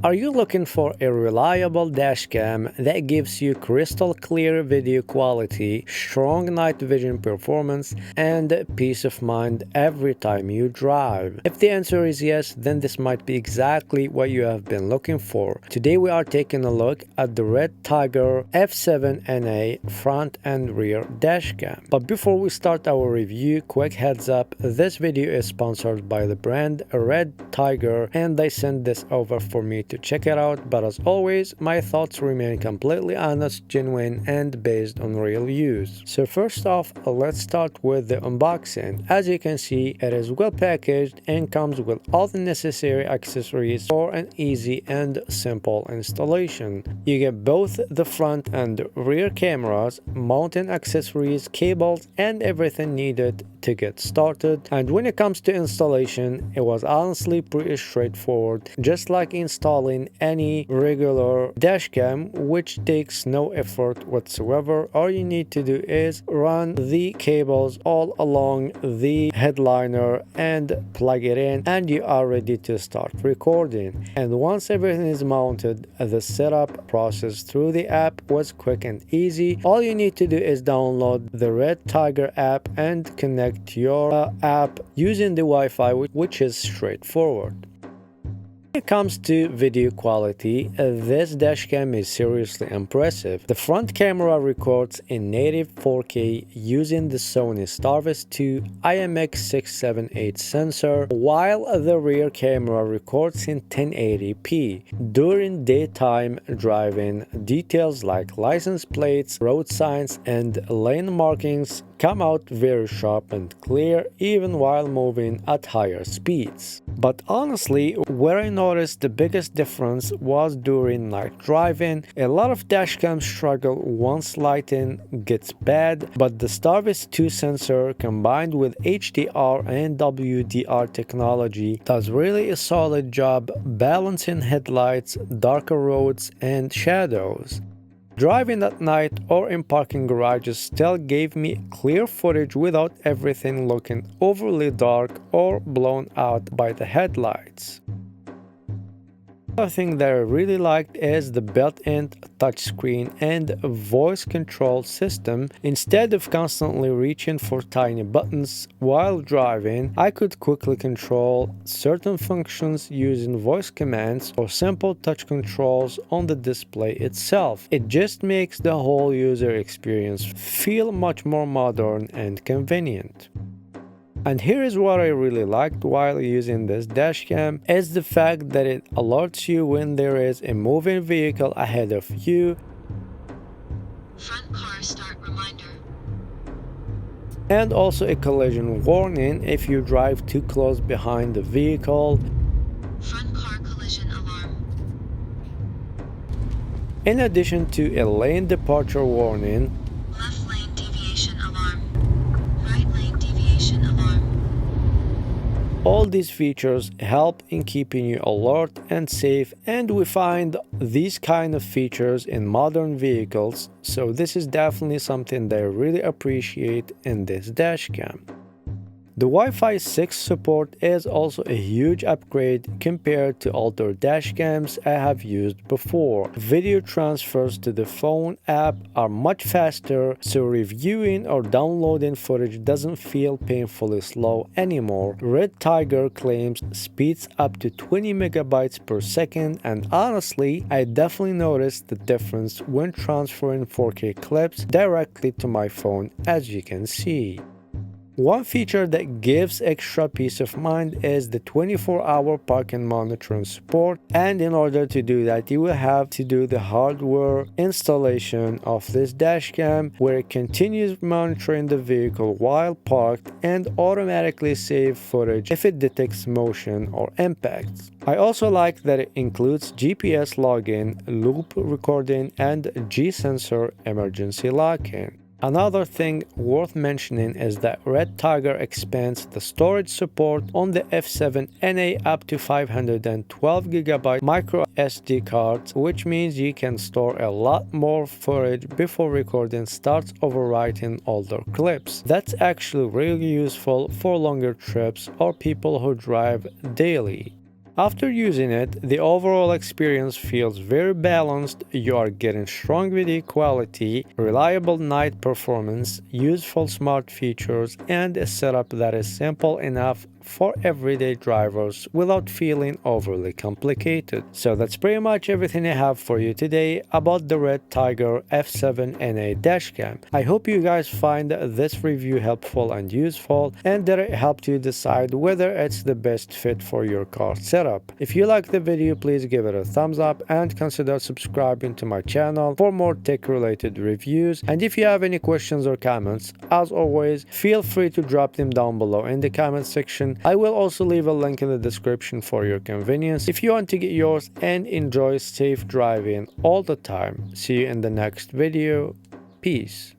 Are you looking for a reliable dashcam that gives you crystal clear video quality, strong night vision performance, and peace of mind every time you drive? If the answer is yes, then this might be exactly what you have been looking for. Today we are taking a look at the Redtiger F7NA front and rear dashcam. But before we start our review, quick heads up, this video is sponsored by the brand Redtiger, and they sent this over for me to check it out, but as always, my thoughts remain completely honest, genuine, and based on real use. So first off, let's start with the unboxing. As you can see, it is well packaged and comes with all the necessary accessories for an easy and simple installation. You get both the front and rear cameras, mounting accessories, cables, and everything needed to get started. And when it comes to installation, it was honestly pretty straightforward, just like installing any regular dashcam, which takes no effort whatsoever. All you need to do is run the cables all along the headliner and plug it in, and you are ready to start recording. And once everything is mounted, the setup process through the app was quick and easy. All you need to do is download the Redtiger app and connect your app using the Wi-Fi, which is straightforward. When it comes to video quality, this dashcam is seriously impressive. The front camera records in native 4K using the Sony Starvis 2 IMX678 sensor, while the rear camera records in 1080p. During daytime driving, details like license plates, road signs, and lane markings come out very sharp and clear even while moving at higher speeds. But honestly, where I noticed the biggest difference was during night driving. A lot of dashcams struggle once lighting gets bad, but the Starvis 2 sensor combined with HDR and WDR technology does really a solid job balancing headlights, darker roads, and shadows. Driving at night or in parking garages still gave me clear footage without everything looking overly dark or blown out by the headlights. Another thing that I really liked is the built-in touchscreen and voice control system. Instead of constantly reaching for tiny buttons while driving, I could quickly control certain functions using voice commands or simple touch controls on the display itself. It just makes the whole user experience feel much more modern and convenient. And here is what I really liked while using this dashcam is the fact that it alerts you when there is a moving vehicle ahead of you. Front car start reminder. And also a collision warning if you drive too close behind the vehicle. Front car collision alarm. In addition to a lane departure warning. Left lane deviation alarm. Right lane deviation alarm. All these features help in keeping you alert and safe, and we find these kind of features in modern vehicles, so this is definitely something that I really appreciate in this dashcam. The Wi-Fi 6 support is also a huge upgrade compared to older dashcams I have used before. Video transfers to the phone app are much faster, so reviewing or downloading footage doesn't feel painfully slow anymore. Redtiger claims speeds up to 20 megabytes per second, and honestly, I definitely noticed the difference when transferring 4K clips directly to my phone, as you can see. One feature that gives extra peace of mind is the 24-hour parking monitoring support, and in order to do that, you will have to do the hardware installation of this dashcam, where it continues monitoring the vehicle while parked and automatically save footage if it detects motion or impacts. I also like that it includes GPS login, loop recording, and G-sensor emergency locking. Another thing worth mentioning is that Redtiger expands the storage support on the F7NA up to 512GB micro SD cards, which means you can store a lot more footage before recording starts overwriting older clips. That's actually really useful for longer trips or people who drive daily. After using it, the overall experience feels very balanced. You are getting strong video quality, reliable night performance, useful smart features, and a setup that is simple enough for everyday drivers without feeling overly complicated. So that's pretty much everything I have for you today about the Redtiger F7NA dashcam. I hope you guys find this review helpful and useful, and that it helped you decide whether it's the best fit for your car setup. If you like the video, please give it a thumbs up and consider subscribing to my channel for more tech related reviews. And if you have any questions or comments, as always, feel free to drop them down below in the comment section. I will also leave a link in the description for your convenience if you want to get yours, and enjoy safe driving all the time. See you in the next video. Peace.